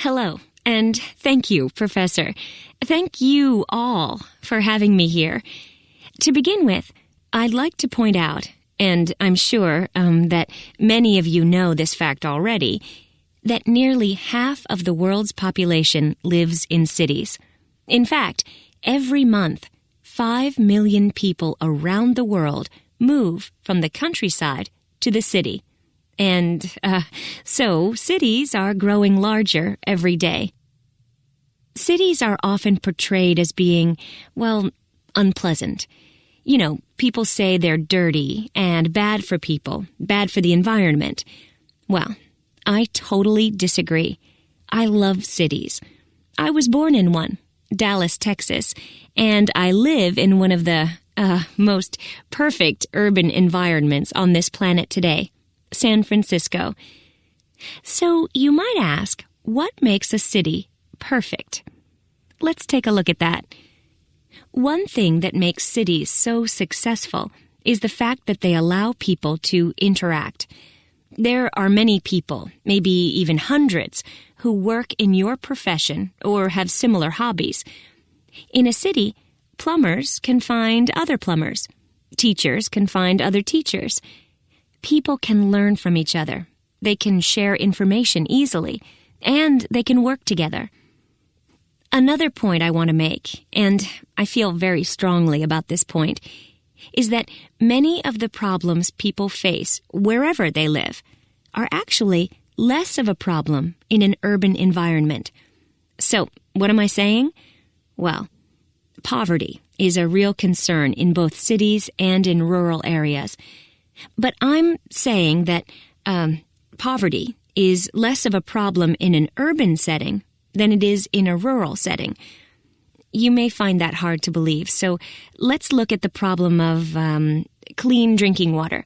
Hello, and thank you, Professor. Thank you all for having me here. To begin with, I'd like to point out, and I'm sure that many of you know this fact already, that nearly half of the world's population lives in cities. In fact, every month, 5 million people around the world move from the countryside to the city. And so cities are growing larger every day. Cities are often portrayed as being, well, unpleasant. You know, people say they're dirty and bad for people, bad for the environment. Well, I totally disagree. I love cities. I was born in one, Dallas, Texas, and I live in one of the most perfect urban environments on this planet today, San Francisco. So you might ask, what makes a city perfect? Let's take a look at that. One thing that makes cities so successful is the fact that they allow people to interact. There are many people, maybe even hundreds, who work in your profession or have similar hobbies. In a city, plumbers can find other plumbers. Teachers can find other teachers. People can learn from each other. They can share information easily, and they can work together. Another point I want to make, and I feel very strongly about this point, is that many of the problems people face wherever they live are actually less of a problem in an urban environment. So, what am I saying? Well, poverty is a real concern in both cities and in rural areas. But I'm saying that poverty is less of a problem in an urban setting than it is in a rural setting. You may find that hard to believe, so let's look at the problem of clean drinking water.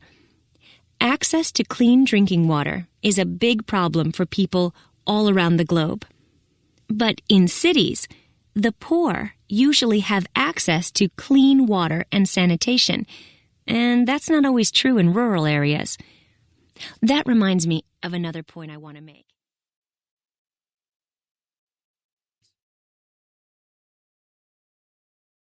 Access to clean drinking water is a big problem for people all around the globe. But in cities, the poor usually have access to clean water and sanitation, and that's not always true in rural areas. That reminds me of another point I want to make.